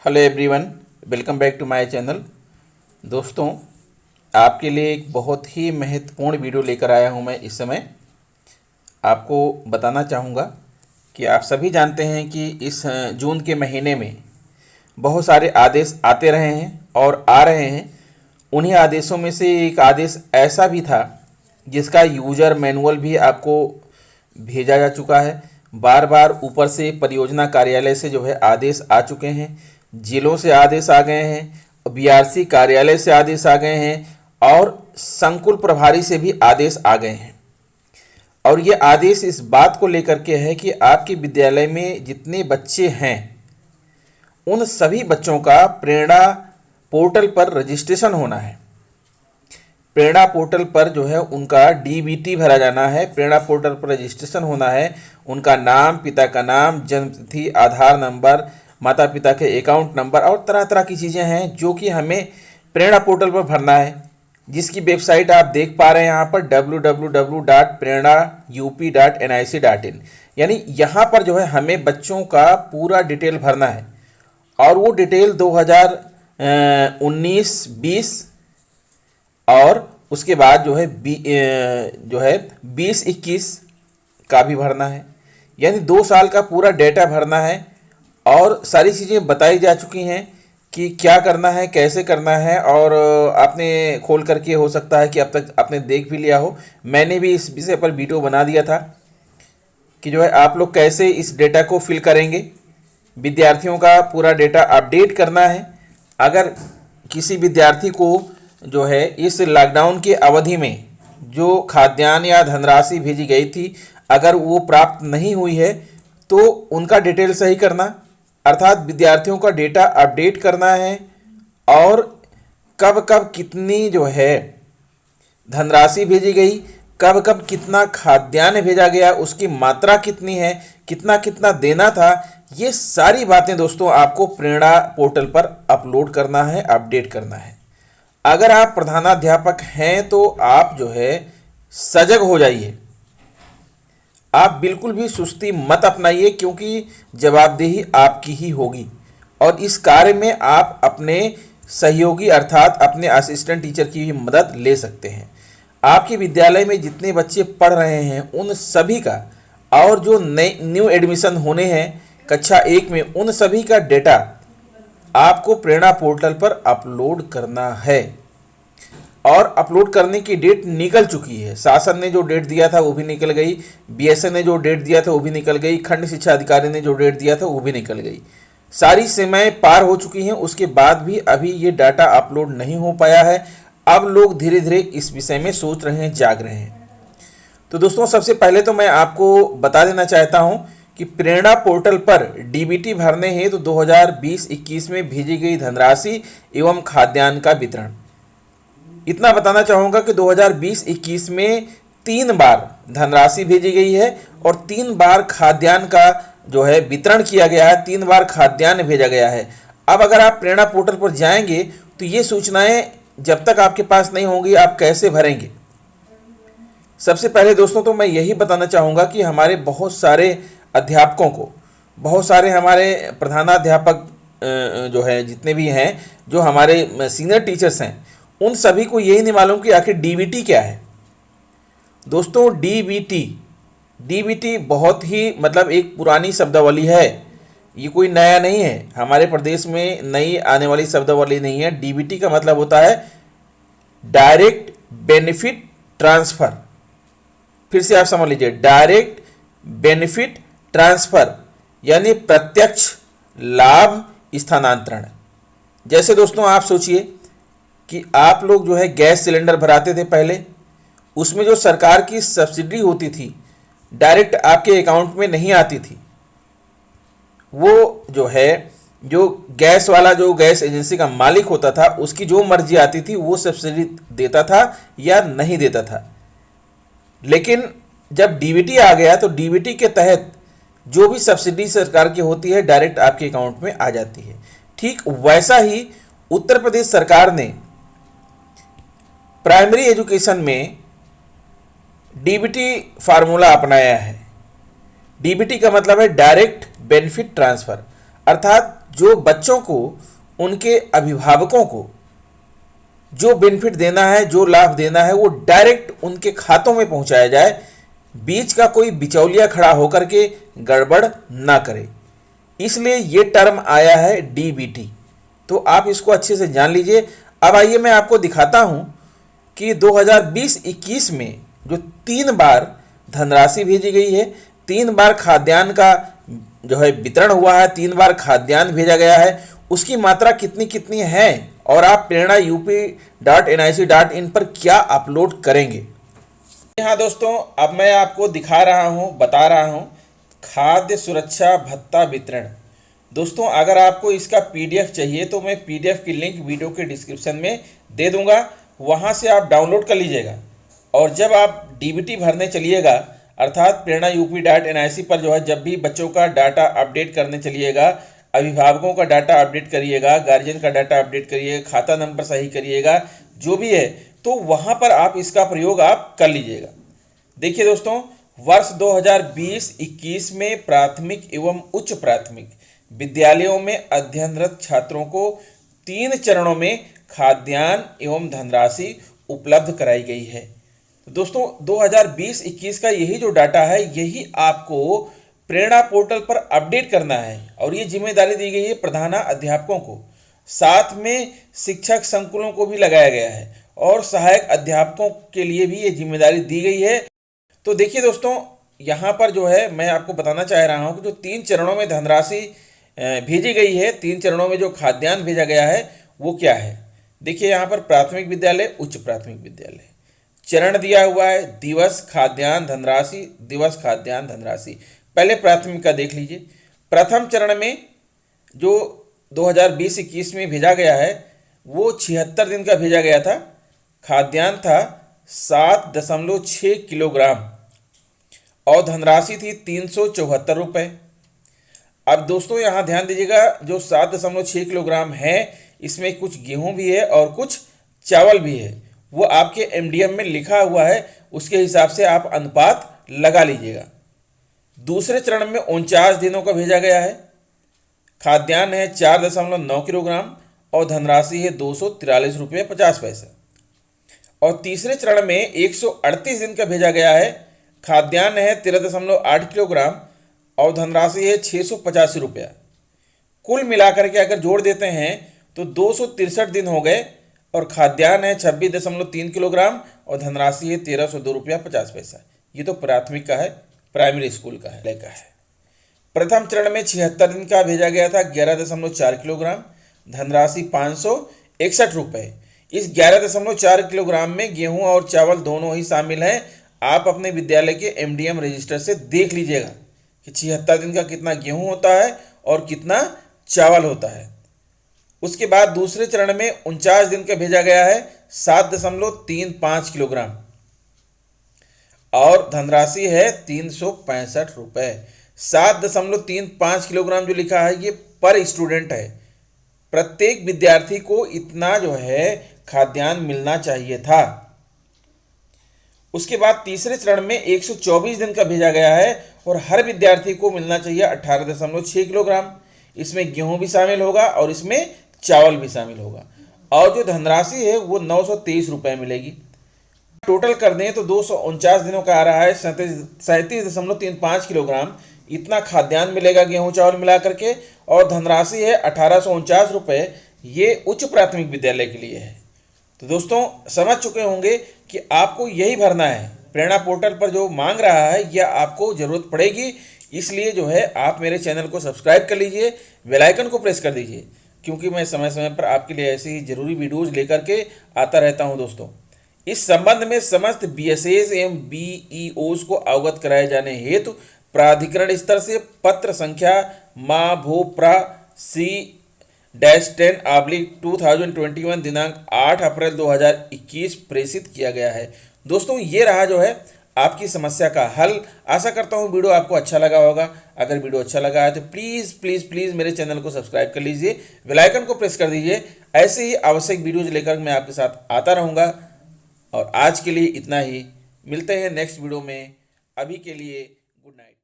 Hello everyone, welcome back to my channel. दोस्तों, आपके लिए एक बहुत ही महत्वपूर्ण वीडियो लेकर आया हूं मैं इस समय। आपको बताना चाहूँगा कि आप सभी जानते हैं कि इस जून के महीने में बहुत सारे आदेश आते रहे हैं और आ रहे हैं। उन्हीं आदेशों में से एक आदेश ऐसा भी था जिसका यूज़र मैनुअल भी आपको भेजा जा चुका है। बार बार ऊपर से परियोजना कार्यालय से जो है आदेश आ चुके हैं, जिलों से आदेश आ गए हैं, बीआरसी कार्यालय से आदेश आ गए हैं और संकुल प्रभारी से भी आदेश आ गए हैं। और ये आदेश इस बात को लेकर के है कि आपके विद्यालय में जितने बच्चे हैं उन सभी बच्चों का प्रेरणा पोर्टल पर रजिस्ट्रेशन होना है। प्रेरणा पोर्टल पर जो है उनका डीबीटी भरा जाना है। प्रेरणा पोर्टल पर रजिस्ट्रेशन होना है। उनका नाम, पिता का नाम, जन्मतिथि, आधार नंबर, माता पिता के अकाउंट नंबर और तरह तरह की चीज़ें हैं जो कि हमें प्रेरणा पोर्टल पर भरना है, जिसकी वेबसाइट आप देख पा रहे हैं यहाँ पर www.prerana.up.nic.in। यानी यहाँ पर जो है हमें बच्चों का पूरा डिटेल भरना है और वो डिटेल 2019-20 और उसके बाद जो है 20-21 का भी भरना है। यानी 2 साल का पूरा डेटा भरना है और सारी चीज़ें बताई जा चुकी हैं कि क्या करना है, कैसे करना है। और आपने खोल करके हो सकता है कि अब तक आपने देख भी लिया हो। मैंने भी इस विषय पर वीडियो बना दिया था कि जो है आप लोग कैसे इस डेटा को फिल करेंगे। विद्यार्थियों का पूरा डेटा अपडेट करना है। अगर किसी विद्यार्थी को जो है इस लॉकडाउन की अवधि में जो खाद्यान्न या धनराशि भेजी गई थी, अगर वो प्राप्त नहीं हुई है तो उनका डिटेल सही करना, अर्थात विद्यार्थियों का डेटा अपडेट करना है। और कब कब कितनी जो है धनराशि भेजी गई, कब कब कितना खाद्यान्न भेजा गया, उसकी मात्रा कितनी है, कितना कितना देना था, ये सारी बातें दोस्तों आपको प्रेरणा पोर्टल पर अपलोड करना है, अपडेट करना है। अगर आप प्रधानाध्यापक हैं तो आप जो है सजग हो जाइए। आप बिल्कुल भी सुस्ती मत अपनाइए, क्योंकि जवाबदेही आपकी ही होगी और इस कार्य में आप अपने सहयोगी अर्थात अपने असिस्टेंट टीचर की भी मदद ले सकते हैं। आपके विद्यालय में जितने बच्चे पढ़ रहे हैं उन सभी का, और जो नए न्यू एडमिशन होने हैं कक्षा 1 में, उन सभी का डेटा आपको प्रेरणा पोर्टल पर अपलोड करना है। और अपलोड करने की डेट निकल चुकी है। शासन ने जो डेट दिया था वो भी निकल गई, बीएसएन ने जो डेट दिया था वो भी निकल गई, खंड शिक्षा अधिकारी ने जो डेट दिया था वो भी निकल गई। सारी सीमाएं पार हो चुकी हैं। उसके बाद भी अभी ये डाटा अपलोड नहीं हो पाया है। अब लोग धीरे धीरे इस विषय में सोच रहे हैं, जाग रहे हैं। तो दोस्तों, सबसे पहले तो मैं आपको बता देना चाहता हूँ कि प्रेरणा पोर्टल पर डीबीटी भरने हैं तो 2020-21 में भेजी गई धनराशि एवं खाद्यान्न का वितरण, इतना बताना चाहूँगा कि 2020-21 में 3 बार धनराशि भेजी गई है और 3 बार खाद्यान्न का जो है वितरण किया गया है, 3 बार खाद्यान्न भेजा गया है। अब अगर आप प्रेरणा पोर्टल पर जाएंगे तो ये सूचनाएं जब तक आपके पास नहीं होंगी आप कैसे भरेंगे। सबसे पहले दोस्तों तो मैं यही बताना चाहूँगा कि हमारे बहुत सारे अध्यापकों को, बहुत सारे हमारे प्रधानाध्यापक जो है जितने भी हैं, जो हमारे सीनियर टीचर्स हैं, उन सभी को यही नहीं मालूम कि आखिर डीबीटी क्या है। दोस्तों, डीबीटी बहुत ही एक पुरानी शब्दावली है। ये कोई नया नहीं है, हमारे प्रदेश में नई आने वाली शब्दावली नहीं है। डीबीटी का मतलब होता है डायरेक्ट बेनिफिट ट्रांसफ़र। फिर से आप समझ लीजिए, डायरेक्ट बेनिफिट ट्रांसफ़र यानी प्रत्यक्ष लाभ स्थानांतरण। जैसे दोस्तों आप सोचिए कि आप लोग जो है गैस सिलेंडर भराते थे पहले, उसमें जो सरकार की सब्सिडी होती थी डायरेक्ट आपके अकाउंट में नहीं आती थी। वो जो है जो गैस वाला, जो गैस एजेंसी का मालिक होता था, उसकी जो मर्जी आती थी वो सब्सिडी देता था या नहीं देता था। लेकिन जब डीबीटी आ गया तो डीबीटी के तहत जो भी सब्सिडी सरकार की होती है डायरेक्ट आपके अकाउंट में आ जाती है। ठीक वैसा ही उत्तर प्रदेश सरकार ने प्राइमरी एजुकेशन में डीबीटी फार्मूला अपनाया है। डीबीटी का मतलब है डायरेक्ट बेनिफिट ट्रांसफ़र, अर्थात जो बच्चों को, उनके अभिभावकों को जो बेनिफिट देना है, जो लाभ देना है, वो डायरेक्ट उनके खातों में पहुंचाया जाए, बीच का कोई बिचौलिया खड़ा होकर के गड़बड़ ना करे। इसलिए ये टर्म आया है डीबीटी। तो आप इसको अच्छे से जान लीजिए। अब आइए मैं आपको दिखाता हूं कि 2020-21 में जो 3 बार धनराशि भेजी गई है, 3 बार खाद्यान्न का जो है वितरण हुआ है, 3 बार खाद्यान्न भेजा गया है, उसकी मात्रा कितनी कितनी है और आप प्रेरणा UP.nic.in पर क्या अपलोड करेंगे। हाँ दोस्तों, अब मैं आपको दिखा रहा हूँ, बता रहा हूँ खाद्य सुरक्षा भत्ता वितरण। दोस्तों, अगर आपको इसका PDF चाहिए तो मैं PDF की लिंक वीडियो के डिस्क्रिप्शन में दे दूंगा, वहाँ से आप डाउनलोड कर लीजिएगा। और जब आप DBT भरने चलिएगा, अर्थात प्रेरणा UP.nic पर जो है जब भी बच्चों का डाटा अपडेट करने चलिएगा, अभिभावकों का डाटा अपडेट करिएगा, गार्जियन का डाटा अपडेट करिएगा, खाता नंबर सही करिएगा, जो भी है, तो वहाँ पर आप इसका प्रयोग आप कर लीजिएगा। देखिए दोस्तों, वर्ष 2020-21 में प्राथमिक एवं उच्च प्राथमिक विद्यालयों में अध्ययनरत छात्रों को 3 चरणों में खाद्यान्न एवं धनराशि उपलब्ध कराई गई है। तो दोस्तों, 2020-21 का यही जो डाटा है, यही आपको प्रेरणा पोर्टल पर अपडेट करना है और ये जिम्मेदारी दी गई है प्रधानाध्यापकों को। साथ में शिक्षक संकुलों को भी लगाया गया है और सहायक अध्यापकों के लिए भी ये जिम्मेदारी दी गई है। तो देखिए दोस्तों, यहाँ पर जो है मैं आपको बताना चाह रहा हूँ कि जो 3 चरणों में धनराशि भेजी गई है, 3 चरणों में जो खाद्यान्न भेजा गया है वो क्या है। देखिए यहाँ पर प्राथमिक विद्यालय, उच्च प्राथमिक विद्यालय, चरण दिया हुआ है दिवस खाद्यान्न धनराशि, दिवस खाद्यान्न धनराशि। पहले प्राथमिक का देख लीजिए। प्रथम चरण में जो 2020-21 में भेजा गया है वो 76 दिन का भेजा गया था। खाद्यान्न था 7.6 किलोग्राम और धनराशि थी 374 रुपये। अब दोस्तों यहाँ ध्यान दीजिएगा, जो 7.6 किलोग्राम है इसमें कुछ गेहूं भी है और कुछ चावल भी है, वो आपके MDM में लिखा हुआ है, उसके हिसाब से आप अनुपात लगा लीजिएगा। दूसरे चरण में 49 दिनों का भेजा गया है। खाद्यान्न है 4.9 किलोग्राम और धनराशि है 243 रुपये 50 पैसे। और तीसरे चरण में 138 दिन का भेजा गया है। खाद्यान्न है 13.8 किलोग्राम और धनराशि है 685 रुपया। कुल मिलाकर के अगर जोड़ देते हैं तो 263 दिन हो गए और खाद्यान्न है 26.3 किलोग्राम और धनराशि है 1302 रुपया 50 पैसा। ये तो प्राथमिक का है, प्राइमरी स्कूल का है। प्रथम चरण में 76 दिन का भेजा गया था 11.4 किलोग्राम, धनराशि 561 रुपये। इस 11.4 किलोग्राम में गेहूं और चावल दोनों ही शामिल हैं। आप अपने विद्यालय के MDM रजिस्टर से देख लीजिएगा कि 76 दिन का कितना गेहूं होता है और कितना चावल होता है। उसके बाद दूसरे चरण में 49 दिन का भेजा गया है 7.35 किलोग्राम और धनराशि है 365 रुपये। 7.35 किलोग्राम जो लिखा है ये पर स्टूडेंट है। प्रत्येक विद्यार्थी को इतना जो है खाद्यान्न मिलना चाहिए था। उसके बाद तीसरे चरण में 124 दिन का भेजा गया है और हर विद्यार्थी को मिलना चाहिए 18.6 किलोग्राम। इसमें गेहूं भी शामिल होगा और इसमें चावल भी शामिल होगा और जो धनराशि है वो 923 रुपये मिलेगी। टोटल कर दें तो 249 दिनों का आ रहा है 37.35 किलोग्राम। इतना खाद्यान्न मिलेगा गेहूं चावल मिला करके और धनराशि है 1849 रुपये। ये उच्च प्राथमिक विद्यालय के लिए है। तो दोस्तों समझ चुके होंगे कि आपको यही भरना है। प्रेरणा पोर्टल पर जो मांग रहा है यह आपको ज़रूरत पड़ेगी, इसलिए जो है आप मेरे चैनल को सब्सक्राइब कर लीजिए, बेल आइकन को प्रेस कर दीजिए, क्योंकि मैं समय समय पर आपके लिए ऐसे ही ज़रूरी वीडियोज़ लेकर के आता रहता हूं। दोस्तों, इस संबंध में समस्त BSAs एवं BEOs को अवगत कराए जाने हेतु प्राधिकरण स्तर से पत्र संख्या MAVOPRA C-10/2021 दिनांक 8 अप्रैल 2021 प्रेषित किया गया है। दोस्तों, ये रहा जो है आपकी समस्या का हल। आशा करता हूँ वीडियो आपको अच्छा लगा होगा। अगर वीडियो अच्छा लगा है तो प्लीज़ प्लीज़ प्लीज़ मेरे चैनल को सब्सक्राइब कर लीजिए, बेल आइकन को प्रेस कर दीजिए। ऐसे ही आवश्यक वीडियोज़ लेकर मैं आपके साथ आता रहूँगा। और आज के लिए इतना ही, मिलते हैं नेक्स्ट वीडियो में। अभी के लिए गुड नाइट।